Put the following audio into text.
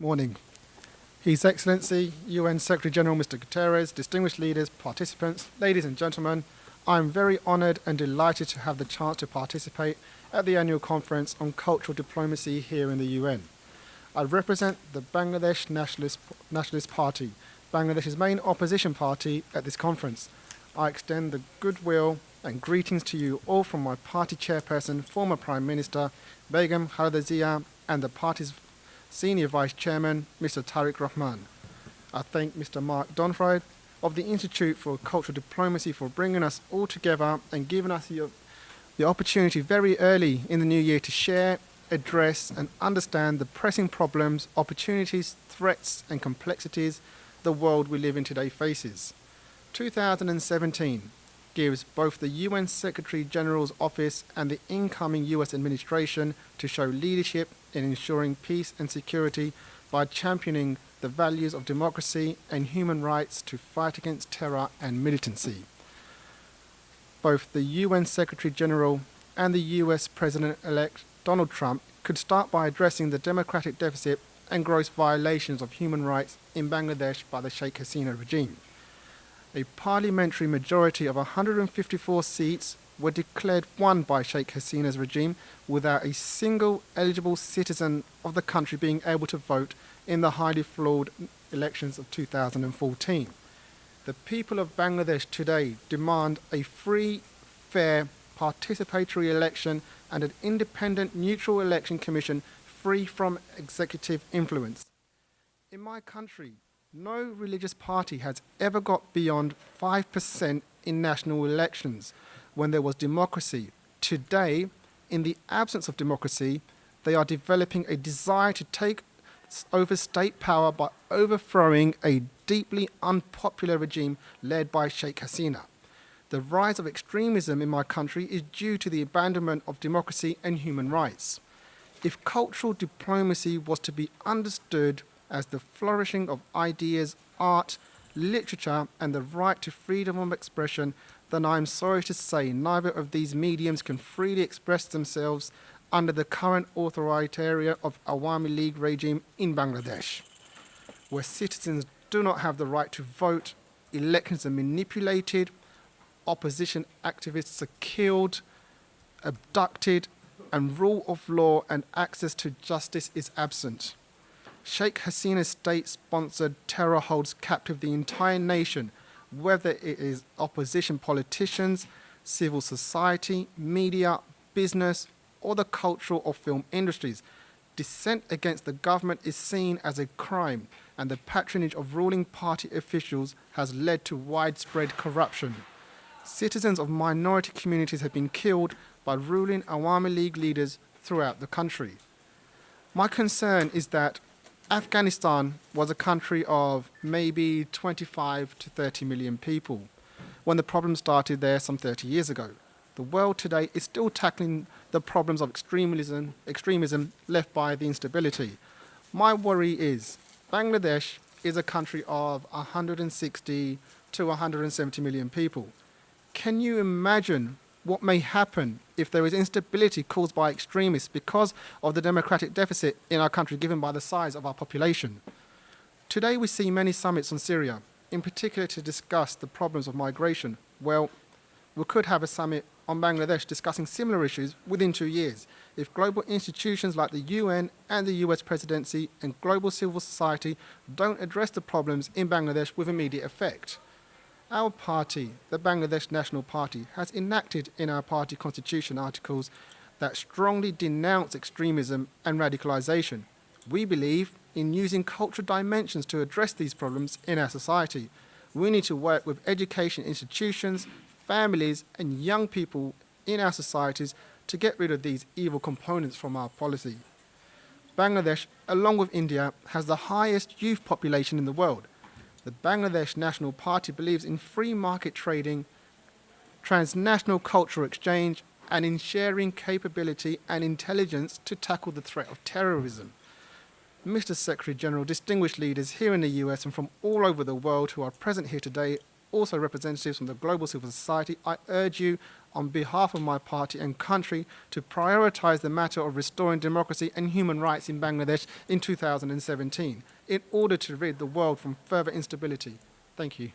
Morning. His Excellency, UN Secretary General Mr. Guterres, distinguished leaders, participants, ladies and gentlemen, I am very honoured and delighted to have the chance to participate at the annual conference on cultural diplomacy here in the UN. I represent the Bangladesh Nationalist Party, Bangladesh's main opposition party at this conference. I extend the goodwill and greetings to you all from my party chairperson, former Prime Minister Begum Khaleda Zia, and the party's Senior Vice Chairman, Mr. Tariq Rahman. I thank Mr. Mark Donfried of the Institute for Cultural Diplomacy for bringing us all together and giving us the opportunity very early in the new year to share, address and understand the pressing problems, opportunities, threats and complexities the world we live in today faces. 2017 gives both the UN Secretary General's office and the incoming US administration to show leadership in ensuring peace and security by championing the values of democracy and human rights to fight against terror and militancy. Both the UN Secretary General and the US President-elect Donald Trump could start by addressing the democratic deficit and gross violations of human rights in Bangladesh by the Sheikh Hasina regime. A parliamentary majority of 154 seats were declared won by Sheikh Hasina's regime without a single eligible citizen of the country being able to vote in the highly flawed elections of 2014. The people of Bangladesh today demand a free, fair, participatory election and an independent, neutral election commission free from executive influence. In my country, no religious party has ever got beyond 5% in national elections when there was democracy. Today, in the absence of democracy, they are developing a desire to take over state power by overthrowing a deeply unpopular regime led by Sheikh Hasina. The rise of extremism in my country is due to the abandonment of democracy and human rights. If cultural diplomacy was to be understood as the flourishing of ideas, art, literature, and the right to freedom of expression, then I am sorry to say neither of these mediums can freely express themselves under the current authoritarian of Awami League regime in Bangladesh, where citizens do not have the right to vote, elections are manipulated, opposition activists are killed, abducted, and rule of law and access to justice is absent. Sheikh Hasina's state-sponsored terror holds captive the entire nation, whether it is opposition politicians, civil society, media, business, or the cultural or film industries. Dissent against the government is seen as a crime, and the patronage of ruling party officials has led to widespread corruption. Citizens of minority communities have been killed by ruling Awami League leaders throughout the country. My concern is that Afghanistan was a country of maybe 25 to 30 million people when the problem started there some 30 years ago. The world today is still tackling the problems of extremism left by the instability. My worry is Bangladesh is a country of 160 to 170 million people. Can you imagine what may happen if there is instability caused by extremists because of the democratic deficit in our country given by the size of our population? Today we see many summits on Syria, in particular to discuss the problems of migration. Well, we could have a summit on Bangladesh discussing similar issues within 2 years if global institutions like the UN and the US presidency and global civil society don't address the problems in Bangladesh with immediate effect. Our party, the Bangladesh National Party, has enacted in our party constitution articles that strongly denounce extremism and radicalization. We believe in using cultural dimensions to address these problems in our society. We need to work with education institutions, families, and young people in our societies to get rid of these evil components from our policy. Bangladesh, along with India, has the highest youth population in the world. The Bangladesh National Party believes in free market trading, transnational cultural exchange, and in sharing capability and intelligence to tackle the threat of terrorism. Mr. Secretary General, distinguished leaders here in the US and from all over the world who are present here today, also representatives from the global civil society, I urge you on behalf of my party and country to prioritize the matter of restoring democracy and human rights in Bangladesh in 2017 in order to rid the world from further instability. Thank you.